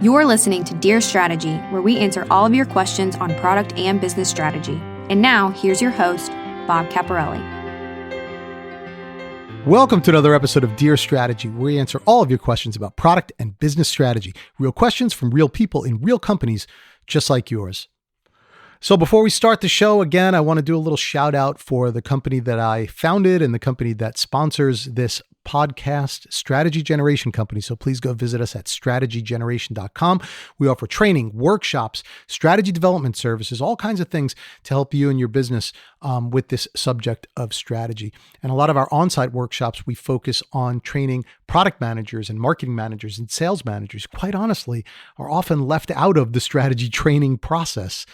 You're listening to Dear Strategy, where we answer all of your questions on product and business strategy. And now, here's your host, Bob Caporelli. Welcome to another episode of Dear Strategy, where we answer all of your questions about product and business strategy. Real questions from real people in real companies just like yours. So before we start the show, again, I want to do a little shout out for the company that I founded and the company that sponsors this podcast, Strategy Generation Company. So please go visit us at strategygeneration.com. We offer training, workshops, strategy development services, all kinds of things to help you and your business with this subject of strategy. And a lot of our on-site workshops, we focus on training product managers and marketing managers and sales managers, quite honestly, are often left out of the strategy training process.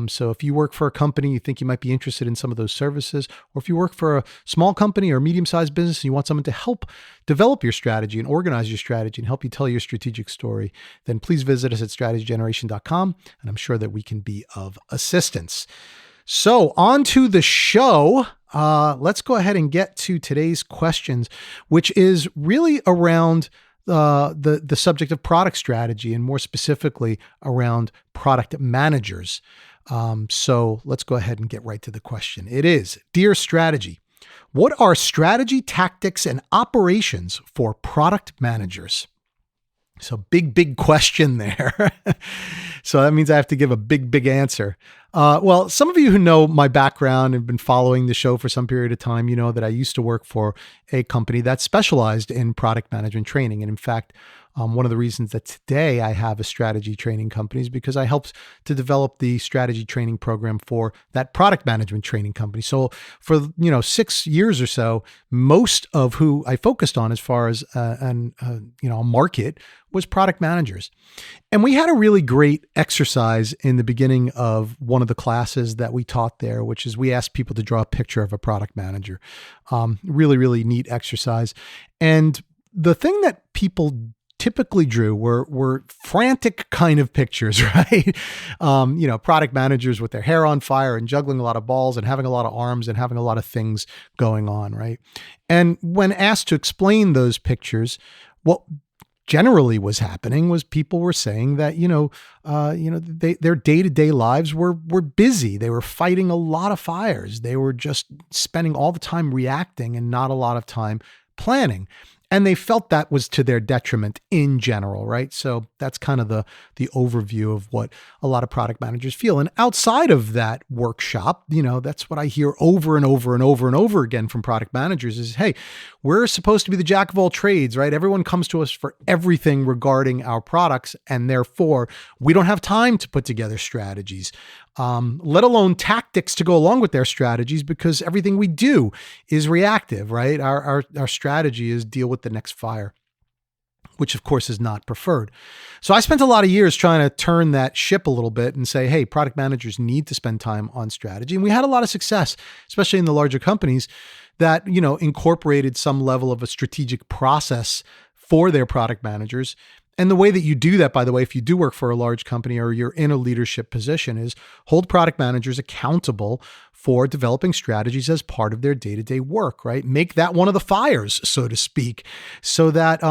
So if you work for a company, you think you might be interested in some of those services, or if you work for a small company or a medium-sized business and you want someone to help develop your strategy and organize your strategy and help you tell your strategic story, then please visit us at strategygeneration.com, and I'm sure that we can be of assistance. So on to the show. Let's go ahead and get to today's questions, which is really around the subject of product strategy and more specifically around product managers. So let's go ahead and get right to the question. It is, Dear Strategy, what are strategy, tactics, and operations for product managers? So big question there. So that means I have to give a big answer. Well, some of you who know my background and have been following the show for some period of time, you know that I used to work for a company that specialized in product management training. And in fact, one of the reasons that today I have a strategy training company is because I helped to develop the strategy training program for that product management training company. So for 6 years or so, most of who I focused on as far as a market was product managers. And we had a really great exercise in the beginning of one of the classes that we taught there, which is we asked people to draw a picture of a product manager. Really neat exercise. And the thing that people typically drew were frantic kind of pictures, right? Product managers with their hair on fire and juggling a lot of balls and having a lot of arms and having a lot of things going on, right? And when asked to explain those pictures, what generally was happening was people were saying that, their day-to-day lives were busy. They were fighting a lot of fires. They were just spending all the time reacting and not a lot of time planning. And they felt that was to their detriment in general, right? So that's kind of the overview of what a lot of product managers feel. And outside of that workshop, that's what I hear over and over again from product managers is, hey, we're supposed to be the jack of all trades, right? Everyone comes to us for everything regarding our products, and therefore we don't have time to put together strategies, let alone tactics to go along with their strategies, because everything we do is reactive, right? Our strategy is deal with the next fire, which of course is not preferred. So I spent a lot of years trying to turn that ship a little bit and say, hey, product managers need to spend time on strategy. And we had a lot of success, especially in the larger companies that, incorporated some level of a strategic process for their product managers. And the way that you do that, by the way, if you do work for a large company or you're in a leadership position, is hold product managers accountable for developing strategies as part of their day-to-day work, right? Make that one of the fires, so to speak, so that,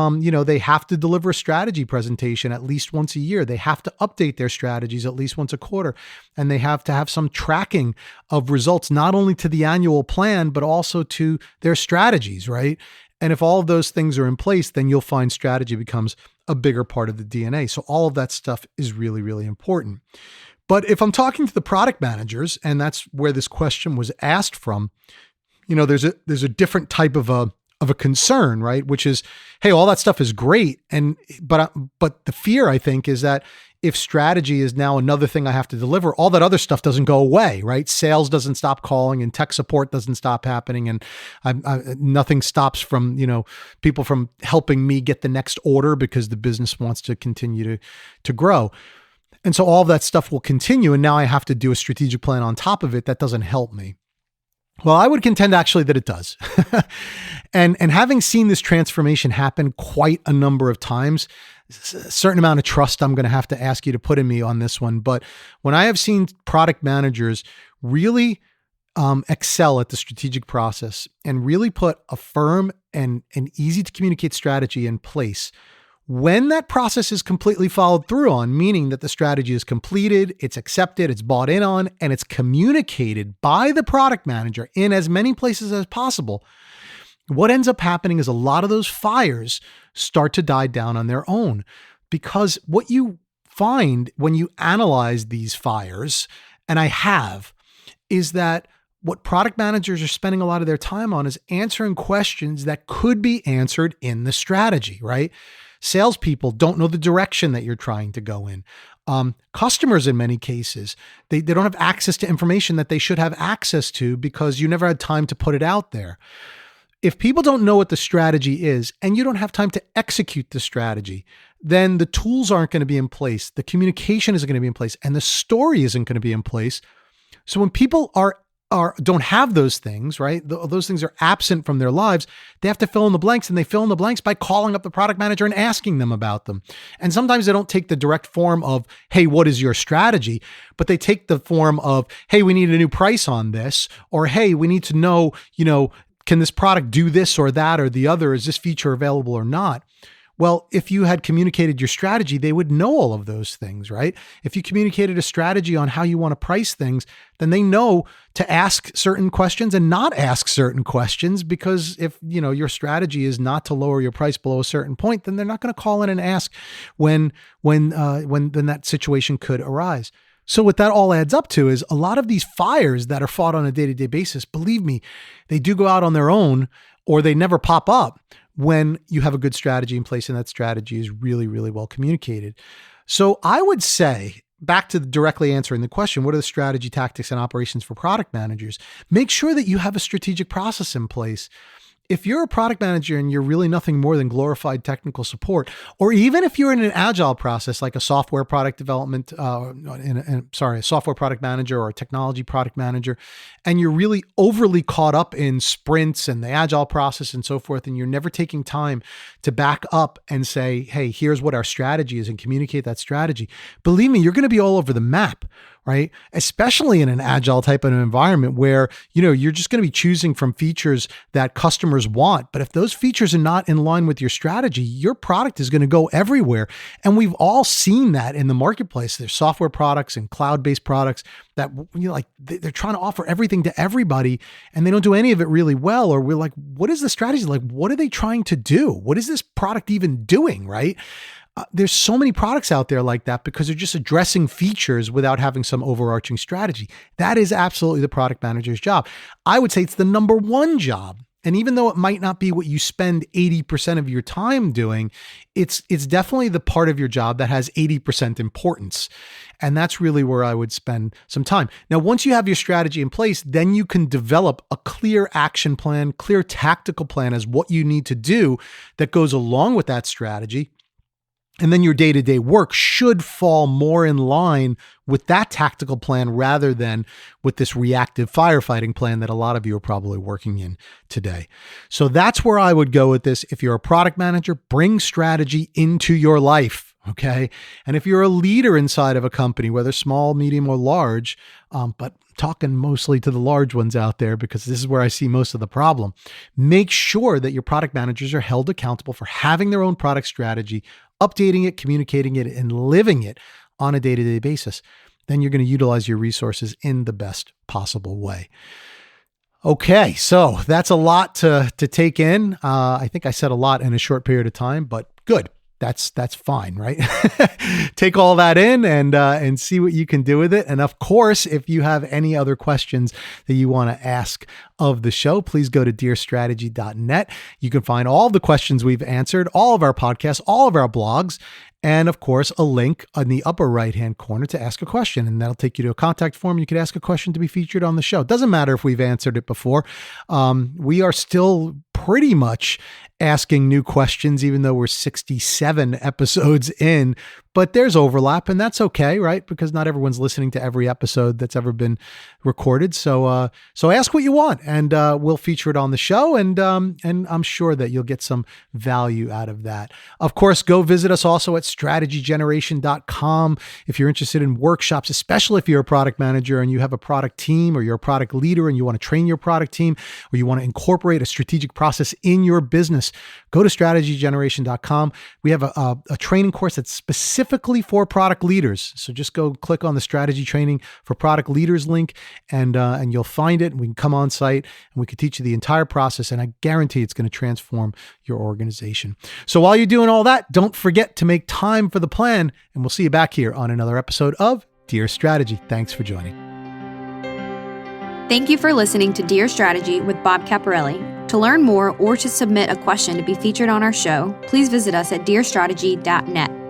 they have to deliver a strategy presentation at least once a year. They have to update their strategies at least once a quarter. And they have to have some tracking of results, not only to the annual plan, but also to their strategies, right? And if all of those things are in place, then you'll find strategy becomes a bigger part of the DNA. So all of that stuff is really important. But if I'm talking to the product managers, and that's where this question was asked from, there's a different type of a concern, right? Which is, hey, all that stuff is great. But the fear, I think, is that if strategy is now another thing I have to deliver, all that other stuff doesn't go away, right? Sales doesn't stop calling and tech support doesn't stop happening. And nothing stops from, people from helping me get the next order because the business wants to continue to grow. And so all of that stuff will continue. And now I have to do a strategic plan on top of it. That doesn't help me. Well, I would contend actually that it does. and having seen this transformation happen quite a number of times, a certain amount of trust I'm going to have to ask you to put in me on this one. But when I have seen product managers really excel at the strategic process and really put a firm and easy to communicate strategy in place, When that process is completely followed through on, meaning that the strategy is completed, it's accepted, it's bought in on, and it's communicated by the product manager in as many places as possible, what ends up happening is a lot of those fires start to die down on their own. Because what you find when you analyze these fires, and I have, is that what product managers are spending a lot of their time on is answering questions that could be answered in the strategy, right? Salespeople don't know the direction that you're trying to go in. Customers, in many cases, they don't have access to information that they should have access to because you never had time to put it out there. If people don't know what the strategy is and you don't have time to execute the strategy, then the tools aren't going to be in place, the communication isn't going to be in place, and the story isn't going to be in place. So when people don't have those things, right? Those things are absent from their lives. They have to fill in the blanks, and they fill in the blanks by calling up the product manager and asking them about them. And sometimes they don't take the direct form of, hey, what is your strategy? But they take the form of, hey, we need a new price on this, or hey, we need to know, can this product do this or that or the other? Is this feature available or not? Well, if you had communicated your strategy, they would know all of those things, right? If you communicated a strategy on how you want to price things, then they know to ask certain questions and not ask certain questions, because if, your strategy is not to lower your price below a certain point, then they're not going to call in and ask when that situation could arise. So what that all adds up to is a lot of these fires that are fought on a day-to-day basis, believe me, they do go out on their own, or they never pop up when you have a good strategy in place and that strategy is really, really well communicated. So I would say, back to directly answering the question, what are the strategy, tactics, and operations for product managers? Make sure that you have a strategic process in place. If you're a product manager and you're really nothing more than glorified technical support, or even if you're in an agile process like a software product development, a software product manager or a technology product manager, and you're really overly caught up in sprints and the agile process and so forth, and you're never taking time to back up and say, hey, here's what our strategy is, and communicate that strategy, believe me, you're going to be all over the map. Right? Especially in an agile type of environment where, you're just going to be choosing from features that customers want. But if those features are not in line with your strategy, your product is going to go everywhere. And we've all seen that in the marketplace. There's software products and cloud-based products that, they're trying to offer everything to everybody and they don't do any of it really well. Or we're like, what is the strategy? Like, what are they trying to do? What is this product even doing? Right? There's so many products out there like that because they're just addressing features without having some overarching strategy. That is absolutely the product manager's job. I would say it's the number one job. And even though it might not be what you spend 80% of your time doing, it's definitely the part of your job that has 80% importance. And that's really where I would spend some time. Now, once you have your strategy in place, then you can develop a clear action plan, clear tactical plan as what you need to do that goes along with that strategy. And then your day-to-day work should fall more in line with that tactical plan rather than with this reactive firefighting plan that a lot of you are probably working in today. So that's where I would go with this. If you're a product manager, bring strategy into your life. Okay. And if you're a leader inside of a company, whether small, medium, or large, but talking mostly to the large ones out there, because this is where I see most of the problem, make sure that your product managers are held accountable for having their own product strategy, updating it, communicating it, and living it on a day-to-day basis. Then you're going to utilize your resources in the best possible way. Okay, so that's a lot to take in. I think I said a lot in a short period of time, but good. That's fine, right? Take all that in and see what you can do with it. And of course, if you have any other questions that you want to ask of the show, please go to dearstrategy.net. You can find all the questions we've answered, all of our podcasts, all of our blogs, and of course, a link in the upper right-hand corner to ask a question. And that'll take you to a contact form. You could ask a question to be featured on the show. It doesn't matter if we've answered it before. We are still pretty much asking new questions, even though we're 67 episodes in. but there's overlap, and that's okay, right? Because not everyone's listening to every episode that's ever been recorded. So ask what you want, and we'll feature it on the show, and I'm sure that you'll get some value out of that. Of course, go visit us also at strategygeneration.com if you're interested in workshops, especially if you're a product manager and you have a product team, or you're a product leader and you want to train your product team, or you want to incorporate a strategic process in your business. Go to strategygeneration.com. We have a training course that's specifically for product leaders. So just go click on the strategy training for product leaders link, and you'll find it. And we can come on site and we can teach you the entire process. And I guarantee it's going to transform your organization. So while you're doing all that, don't forget to make time for the plan. And we'll see you back here on another episode of Dear Strategy. Thanks for joining. Thank you for listening to Dear Strategy with Bob Caporelli. To learn more or to submit a question to be featured on our show, please visit us at dearstrategy.net.